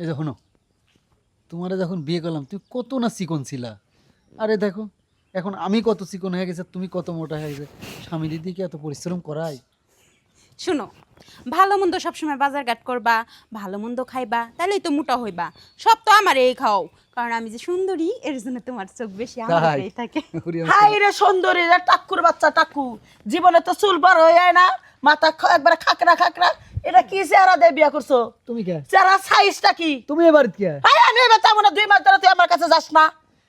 এই যে শোনো, তোমারে যখন বিয়ে করলাম তুমি কত না চিকন ছিলা, আরে দেখো এখন আমি কত চিকন হয়ে গেছে, তুমি কত মোটা হয়ে গেছে। স্বামী দিদি কি এত পরিশ্রম করায়? শুনো, ভালো মন্দ সবসময় বাজার ঘাট করবা, ভালো মন্দ খাইবা, তাহলেই তো মোটা হইবা। সব তো আমার এই খাও, কারণ আমি যে সুন্দরী এর জন্য তোমার চোখ বেশি আমার তাই? উপরেই থাকে। ওরে আমার হাই রে সুন্দরী রে টাক্কুর বাচ্চা টাক্কু, জীবনে তো চুল বার হয়ে যায় না, মাথা একবারে খাকরা খাকরা। এটা কি চেহারা দিয়ে বিয়া করছো? তুমি কে? চেহারা সাইজটা কি? তুমি এবার কে? হাই আমি এবার যাবো না, 2 মাস ধরে তুই আমার কাছে যাস না।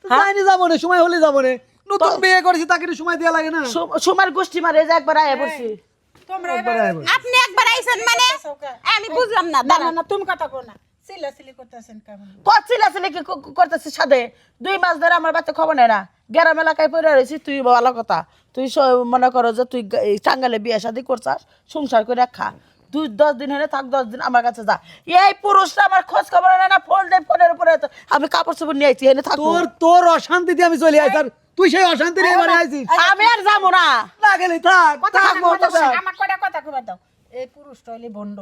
যাইনি, যাবো না, সময় হলে যাবো না। নতুন বিয়ে করেছি তাকে একটু সময় দেওয়া লাগে না? সুমার গোষ্ঠী মারে যে একবার আয়া পড়ছি। তোমরা একবার আইবো। আপনি একবার আইছেন মানে আমি বুঝলাম না। না না দাঁড়ান, না তুমি কথা কো না, সিলাসিলি করতেছেন কেমন? কচ্ছিলা কি করতেছিস সাথে? 2 মাস ধরে আমার বাচ্চা খবর নেয় না, গ্রাম এলাকায় পড়ে রয়েছি। তুই ভালো কথা, তুই মনে করো যে তুই টাঙ্গালে বিয়ে শাদি করছাস, সংসার করে খা। 10 দিন হলে থাক, 10 দিন আমার কাছে যা। এই পুরুষটা আমার খোঁজ খবর নেয় না, ফোনের উপরে আমি কাপড় চোপড় নিয়ে আইছি, এনে থাকবো। তোর অশান্তিতে আমি চলে আইছি, আর তুই সেই অশান্তি নিয়ে এবারে আইছিস। আমি আর যাবো না। না গেলে থাক, কথা থাক, কথা মতো থাক। আমার কথা কবার দাও। এই পুরুষটা হইলে ভণ্ড,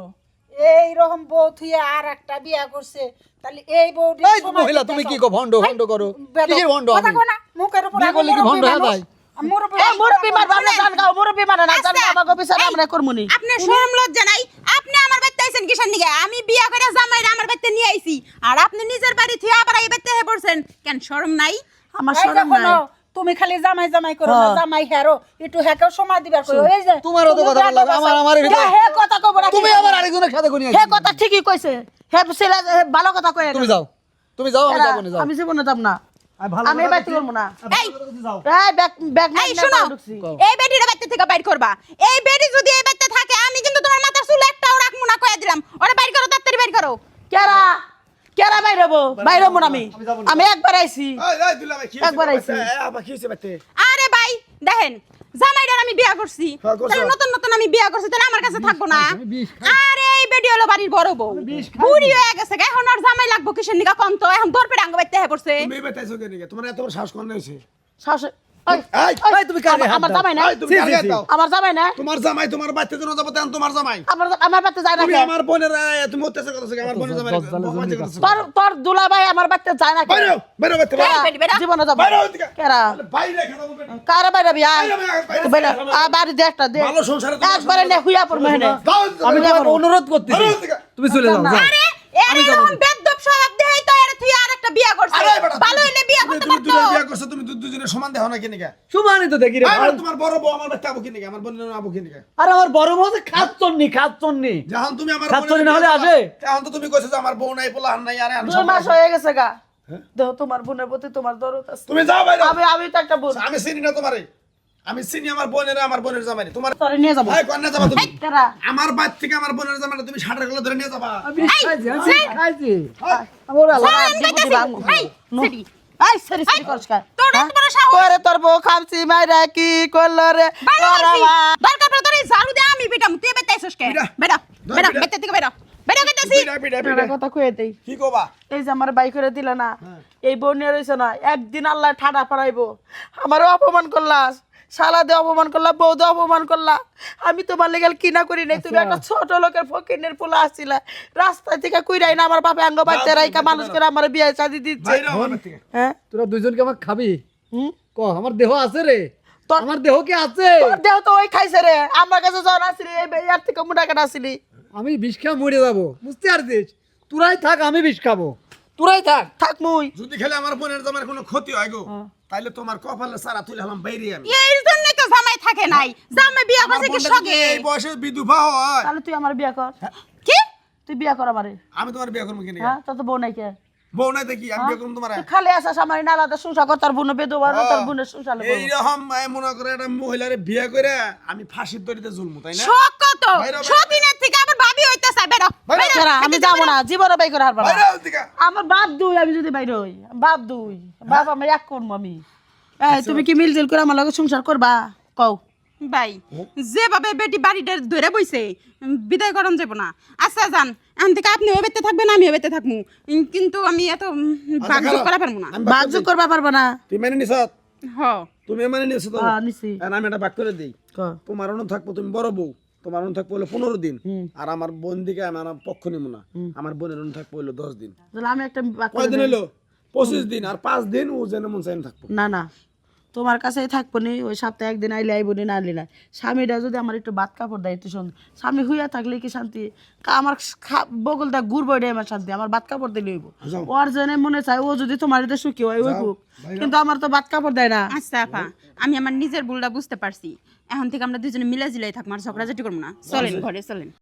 এই রকম বউ থুয়ে আর একটা বিয়া করছে, তাহলে এই বউ এই মহিলা তুমি কি কো ভন্ড ভন্ড করো? কিসের ভন্ড? কথা আমি কো না, মুখের উপর বিয়ে করলে কি ভন্ড হয়ে যায়? এই মুরব্বি মার বাবা জান গাও, মুরব্বি মার না জান গাও, আমাকে বিচারে আমরা করমুনি। আপনার শরম লজ্জা নাই? আপনি আমার বাড়িতে আইছেন কিসের নিগে? আমি বিয়া করে জামাইরা আমার বাড়িতে নিয়ে আইছি, আর আপনি নিজের বাড়ি থেকে আবার এই বাড়িতে হে পড়ছেন কেন? শরম নাই? আমার এই শরম দেখো না, নাই। তুমি খালি জামাই জামাই করো না, হ্যাঁ। জামাই হেরো একটু হেকেও সময় দিবার কই। এই যে তোমারও তো তুমি কথা বলা ব্যাটা আমার বাচ্চা। আমার হে কথা কব না, তুমি আবার আরেকজনের সাথে কোনি হে আইছিস। কথা ঠিকই কইছে। হে ছেলে ভালো কথা কয়। তুমি যাও, তুমি যাও, আমি যাবো না, যাও। আমি জীবনে যাব না, আমি এই বাড়িতে করবো না। এই যাও। এই ব্যাগ ব্যাগ এই শুনো, এই বেটির বাড়িতে থেকে বাইর করবা। এই বেটি যদি এই বাড়িতে থাকে আমি কিন্তু তোমার মাথার চুল একটাও রাখবো না, কইয়া দিলাম। ওরে বাইর করো, তাড়াতাড়ি বাইর করো। কেরা কেরা বাইরে হবো? বাইরে হবো না আমি। আমি একবার আইছি, একবার আইছি। আরে ভাই দেখেন, জামাইটার আমি বিয়া করছি, তাহলে নতুন নতুন আমি বিয়া করছি, তাহলে আমার কাছে থাকবো না? আমি বিষ আরে এই বেটি হলো বাড়ির বড় বউ, বুড়ি হয়ে গেছে, এখন আর জামাই লাগবো কিসের নিগা কম? তো এখন তোর পেটে আঙ্গ বাইতে হে পড়ছে। তুমি বেতাইছো কেন? তোমার এত বড় সাহস কোন হইছে? শাশু এই, এই, তুমি কারে হাত আমার দাও? জামাই না, এই, তুমি কার গায়ে দাও? আমার জামাই না, তোমার জামাই তোমার বাচ্চা জন্য যাবো, তেন তোমার জামাই। আমার বাড়িতে যায় না তুমি কে? আমার বোনের তুমি অত্যাচার করতেছো, আমার বোনের জামাই করতেছো। তোর দুলা ভাই আমার বাড়িতে যায় না কে? বাইরে বাইরে বাইরে কেরা? এই বেটি, বেটা। জীবনে যাব বাইরে ওদিকে। কেরা? বাইরে খেলা বলবে। কারে বাইরে বিয়া? বাইরে, বাইরে বাড়ি দে একটা দে, ভালো সংসারে তোমার একবারে নে হুইয়া পড়বে হেনে। আমি তোমাকে অনুরোধ করতেছি, বাইরে ওদিকে। তুমি চলে যাও, যাও। আরে এর এরকম বেদব স্বভাব দেই তো এর তুই আরেকটা বিয়া করছিস। আরে বেটা, ভালো হইলে বিয়া তুমি করতে তুমি পারতো। দুটো বিয়ে করছো, তুমি দুজনে সমান দেখো না কেন? সমানই তো দেখি রে ভাই। তোমার বড় বউ আমার বাচ্চা আবু কিনে আমার বোনের আবু কিনে। আর আমার বড় বউতে খাচ্ছন্নি। যখন তুমি আমার খাচ্ছনি না হলে আসে? তখন তো তুমি কইছো যে আমার বউ নাই, পোলা নাই, আরে আমি 2 মাস হয়ে গেছে গা। দেখো তোমার বোনের প্রতি তোমার দরদ আছে। তুমি যাও বাইরে। আমি তো একটা বোন, আমি চিনি না তোমারে, আমি চিনি আমার বোনের, আমার বোনের জামাই তোমার। তোরে নিয়ে যাবো। এই কন্যা যাবা তুমি? কেরা? আমার বাড়ি থেকে আমার বোনের জামাইটা তুমি ষাটের গলা ধরে নিয়ে যাবা। আমি খাইছি, আমি খাইছি। এই সেটি আই সরি সরি করছকা তোর এত বড় সাহস। ওরে তোর বউ খামছি মাইরা কি করলো রে ভালো তোরা আছি। মা। দরকার পড়ে তোর এই ঝাড়ু দিয়ে আমি পিটাম, তুই বেতে আইছস কে? পিটা। বেটা ধর বেটা পিটা। বেতে থেকে বেটা বেটা কইতাছি। পিটা পিটা একটা পিটা। কথা কয়ে দেই, কি কবা? এই যে আমার বাই করে দিল না, এই বউ নিয়ে রয়েছে না, একদিন আল্লাহ ঠাডা পারাইবো। আমারও অপমান করলা, শালা দিয়ে অপমান করলা, বউ দিয়ে অপমান করলা। আমি তোমার লেগে কি না করি নাই, তুমি একটা ছোট লোকের ফকিনের পোলা আসছিলা, রাস্তা থেকে কইরাই না আমার বাপে আঙ্গ বাড়িতে রাইকা মানুষ করে আমার বিয়ে শাদি দিচ্ছে। বাইরে আমার বাড়ি থেকে। হ্যাঁ তোরা দুইজনকে আমাকে খাবি? হুম? ক আমার দেহ আছে রে, তোর- আমার দেহ কি আছে? তোর দেহ তো ওই খাইছে রে, আমার কাছে জ্বর আসলি, এই ইয়ার থেকে মোটা কাটা আসলি। আমি বিষ খেয়ে মরে যাবো, বুঝতে পারছিস? তোরাই থাক, আমি বিষ খাবো, তোরাই থাক। থাক মুই যদি খেলে আমার বোনের জামাইয়ের কোনো ক্ষতি হয় গো, তাইলে তোমার কপালে সারা তুলে হলাম বাইরে আমি। এর জন্যই তো জামাই থাকে নাই, জামাই বিয়া আমার করছে কি বোনটা যদি সগে? এই বয়সে বিধবা হয়, তাহলে তুই আমার বিয়া কর, কি? তুই বিয়া কর আমারে। আমি তোমার বিয়ে করবো কিনে? হ্যাঁ তোর তো বউ নাই কে? বউ নাই দেখি আমি বিয়ে করবো তোমার? তুই খালি আসাস আমার নালাতে সংসার কর, তার বোন বেদবা না, তার বোনের সংসার করবো। এইরকম মনে করে একটা মহিলারে বিয়ে করে আমি ফাঁসির দড়িতে ঝুলমু, তাই না? শখ কত? বাইরে, বাইরে। সদিনের থেকে আবার ভাবি হইতাছে। বেরো বাইরে, বেরো, কেরা? আমি যাবো না, জীবনে বাই করে হারবো না। বাইরে ওদিকে। আমার বাপ দুই, আমি যদি বাইরে হই বাপ দুই, বাপ আমি এক করবো আমি। এই তুমি কি মিলজিল করে আমার লগে সংসার করবা? কও ভাই, যেভাবে বেটি বাড়িটা ধরে বইছে, বিদায় করন যাব না। আচ্ছা যান, এখন থেকে আপনি ওই বেতে থাকবেন, আমি ওই বেতে থাকবো, কিন্তু আমি এত ভাগযোগ করা পারবো না। আমি বাপ যোগ করবা পারবো না। তুই মেনে নিছ? হ তুমি মেনে নিছো তো? হ্যাঁ নিছি। আর আমি এটা বাক করে দিই, ক তোমার অনু থাকবো, তুমি বড় বউ, তোমার অনু থাকবো হলো 15 দিন আর আমার বোন দিকে আমার পক্ষ নিব না আমার বোনের অনু থাকবো হলো 10 দিন তাহলে আমি একটা কয়দিন হলো 25 দিন আর 5 দিন ও যেন মন চাই থাকবো না না তোমার কাছেই থাকবো নি ওই সপ্তাহে একদিন আইলে আইব নি না আইলে না স্বামীরা যদি আমার একটু ভাত কাপড় দেয় একটু শান্তি স্বামী হইয়া থাকলে কি শান্তি আমার বগলটা ঘুরবো এটাই আমার শান্তি আমার ভাত কাপড় দিলে হইব যাও। ওর জন্য মনে চায় ও যদি তোমার এতে সুখী হয় ওই হোক কিন্তু আমার তো ভাত কাপড় দেয় না আচ্ছা আপা আমি আমার নিজের ভুলটা বুঝতে পারছি এখন থেকে আমরা দুজনে মিলে জিলাই থাকবো আর ঝগড়াঝাটি করবো না চলেন ঘরে চলেন